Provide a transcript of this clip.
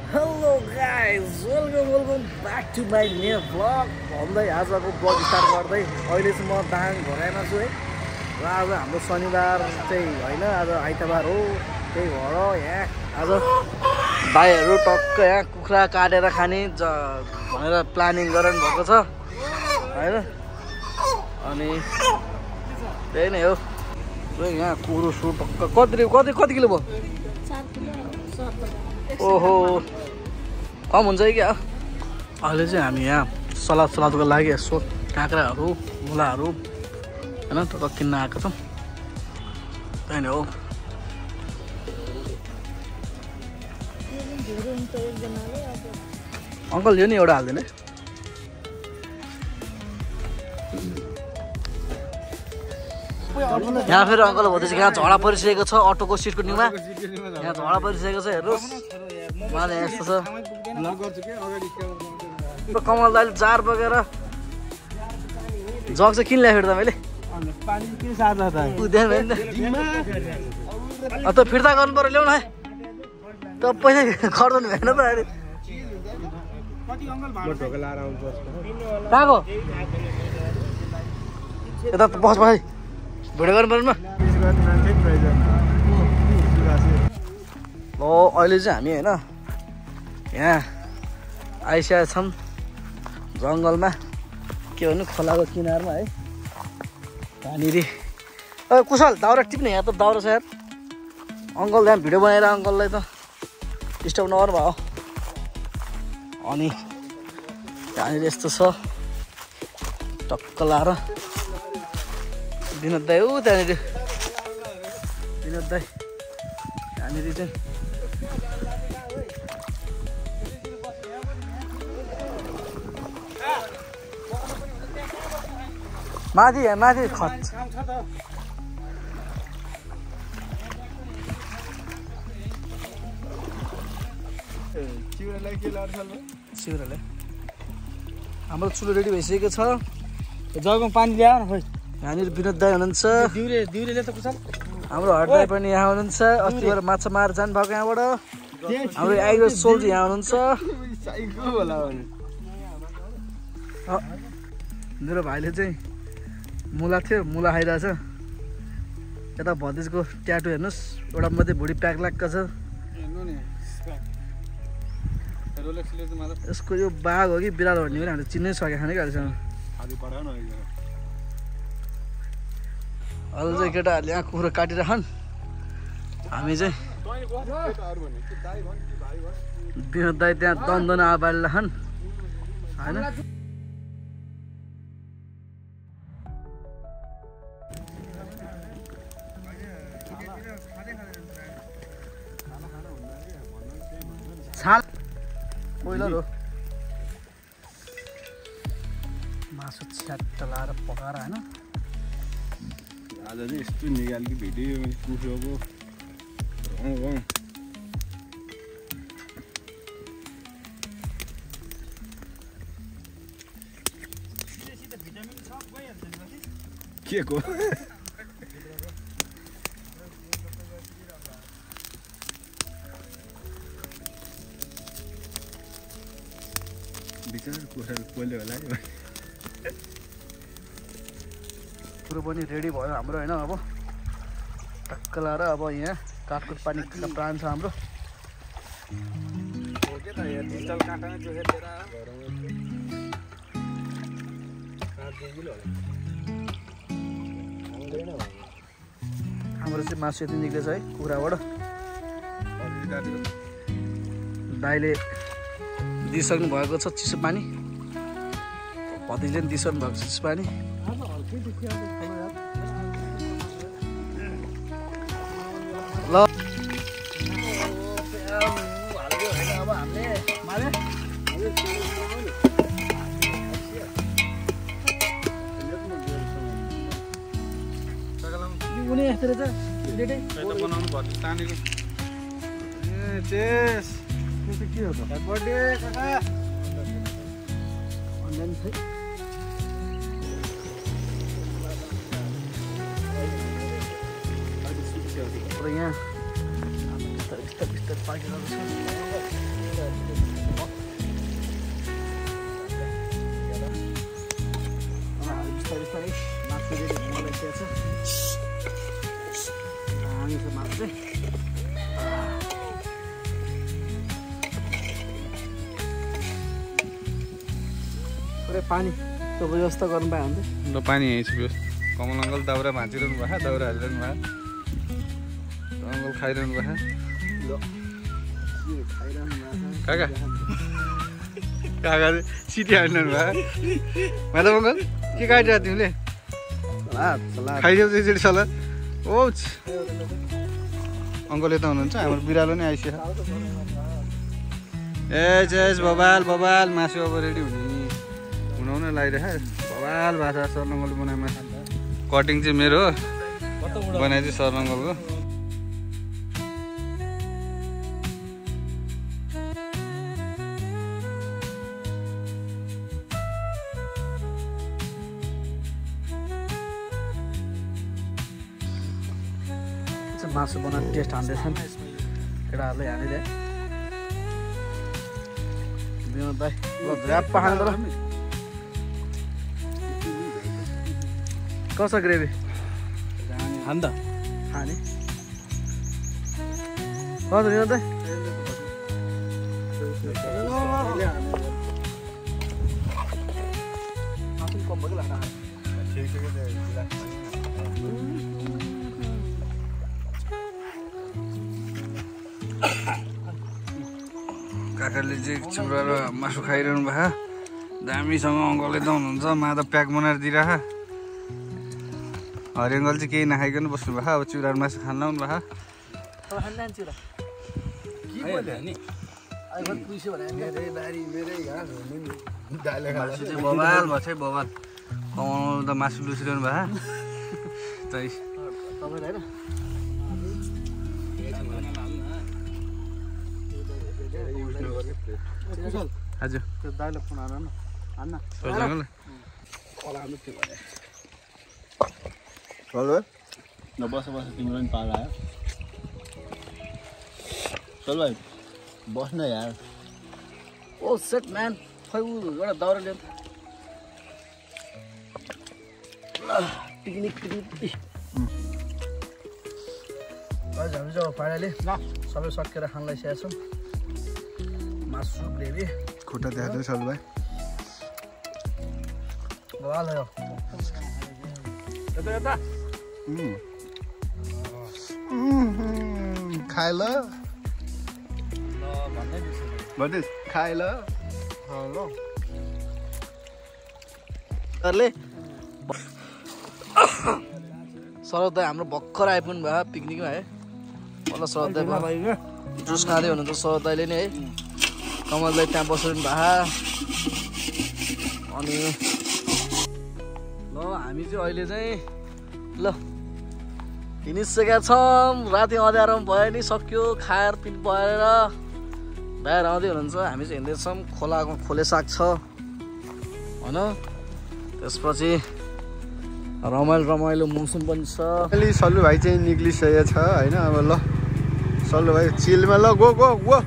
Hello guys welcome back to my new blog भन्दै आजको blog start गर्दै अहिले चाहिँ म दाङ घराइमा छु है। र आज हाम्रो शनिबार चाहिँ होइन, आज आइतबार हो। त्यही भएर यहाँ आज भाइहरू टक्क यहाँ कुखुरा काटेर खाने भनेर प्लानिङ गरिरहनु भएको छ होइन। अनि त्यही नै हो। यहाँ कुरो सु टक्क कति किलो भयो? ओहो कम हुन्छ कि क्या। अहिले चाहिँ हामी यहाँ सलादको लागि यसो काँक्राहरू मुलाहरू होइन टक्क किन्न आएको छौँ। त्यही नै हो। अङ्कल यो नि एउटा हालिदिने। यहाँ फेरि अङ्कल भन्दैछ यहाँ झडा परिसकेको छ अटोको सिटको निमा। यहाँ झडा परिसकेको छ हेर्नुहोस्। माने यस्तो छ कमल दाइले जार बोकेर जग चाहिँ किन ल्याएको त मैले त फिर्ता गर्नु पर्यो ल्याउनु है त पैसा खर्चनु भएन त अहिले कहाँको यता बस भिडियो गर्नु पर्नु ल। अहिले चाहिँ हामी होइन यहाँ आइसकेका छौँ जङ्गलमा, के भन्नु खोलाको किनारमा है। त्यहाँनिर कुशल दाउरा टिप्ने, यहाँ त दाउरा छ यार। अङ्कल यहाँ भिडियो बनाएर अङ्कललाई त डिस्टर्ब नगर्नु भयो। अनि त्यहाँनिर यस्तो छ टक्क लाएर विनोद दाई हो। त्यहाँनिर विनोद दाई त्यहाँनिर चाहिँ माथि खत चिउरालाई हाम्रो चुलो रेडी भइसकेको छ। जगमा पानी ल्याएर खोइ। यहाँनिर विनोद दाई हुनुहुन्छ, हाम्रो हट दाई पनि यहाँ हुनुहुन्छ। अस्तिबाट माछा मारेर जानु भएको यहाँबाट। हाम्रो आइरो सोल्जी यहाँ हुनुहुन्छ। मेरो भाइले चाहिँ मुला थियो, मुला खाइरहेछ। यता भतिजको ट्याटु हेर्नुहोस्, एउटा मात्रै भुँडी प्याक लाग्छ छ। यसको यो बाघ हो कि बिरालो भन्ने पनि हामीले चिन्नै सकेको खाने गाडीसँग। अहिले चाहिँ केटाहरूले यहाँ कुखुरा काटिरहन्। हामी चाहिँ विनोद दाई त्यहाँ दन्दन आबालिरहन् होइन। छाल कोइलर हो। मासु छ्याट्ट लाएर पकाएर होइन। आज चाहिँ यस्तो निकाल्ने भिडियो कुखुराको के को बिचार कुखुरा पोल्यो होला है। कुरो पनि रेडी भयो हाम्रो होइन। अब टक्क लाएर अब यहाँ काठको पानी प्राण छ हाम्रो। हाम्रो चाहिँ मासु यति निक्लेछ है कुखुराबाट। दाइले दिइसक्नु भएको छ चिसो पानी, भतिजले पनि दिइसक्नु भएको छ चिसो पानी। ल अब हामीले यस्तो रहेछ बनाउनु पर्छ तानेको। के हो त बर्थडे काका अनलाइन छ। यहाँ बिस्तारै पाकेर पानी त्यो व्यवस्था गर्नु पाए हुन्थ्यो। ल पानी यहीँ छ व्यवस्था। कमल अङ्कल दाउरा भाँचिरहनु भएको, दाउरा हालिरहनु भएको, अङ्कल खाइरहनु भएको। काका काका सिटी हालिरहनु भयो। माधव अङ्कल के काटिरहेको तिमीले? खाइदेऊ त्यसरी सलाद। ओ अङ्कल यता हुनुहुन्छ, हाम्रो बिरालो नै आइसक्यो। एच बबाल बबाल मासु अब रेडी हुनाउन लागिरहेको। बबाल भाषा सरनङ्गल बनाए मासु। कटिङ चाहिँ मेरो हो, बनाए चाहिँ सरनङ्गलको। मासु बनाउने टेस्ट हान्दैछन् केटाहरूले हानिदिए। विनोद भाइ ल झ्याप्प खानु ल। कसो ग्रेभी खानु त खाने कसो विनोद भाइ? काकाले चाहिँ चिउरा र मासु खाइरहनु भएको। दामीसँग अङ्कलले त हुनुहुन्छ, माधव प्याक बनाएर दिइरह। हरि अङ्कल चाहिँ केही नखाइकन बस्नु भएको। अब चिउरा र मासु खान लाउनु भएको। मासु चाहिँ बबाल भएको छ बबाल। कमाउनु त मासु लुसिरहनु भएको। हजुर त्यो दाइले फोन हान न हान्न बस तिम्रो पनि पाला आयो। चल भाइ बस्न यार। ओ सेट म्यान खै ऊ एउटा दाउरा ल्याउ पिकनिक पिकनिक। हामी चाहिँ फाइनली सबै सकेर खान लागिसकेका छौँ। मासु ग्रेभी खुट्टा देखाएको छ भाइ। भयो यता यता खाए ल भन्दै खाए ल। शरद दाइ हाम्रो भर्खर आइपुग्नु भयो पिकनिकमा है। ल शरद दाइ जुस खाँदै हुनुहुन्छ शरद दाइले नि है। कमल दाइ त्यहाँ बसिरहनु भयो। अनि ल हामी चाहिँ अहिले चाहिँ ल हिँडिसकेका छौँ। राति अँध्यारोमा भयो नि सक्यो खाएर पिट भएर बाहिर आउँदै हुनुहुन्छ। हामी चाहिँ हिँड्दैछौँ। खोलाको खोले साग छ होइन। त्यसपछि रमाइलो मौसम पनि छ। अहिले सल्लु भाइ चाहिँ निक्लिसकेको छ होइन। अब ल सल्लु भाइ चिलमा ल गो गो गो।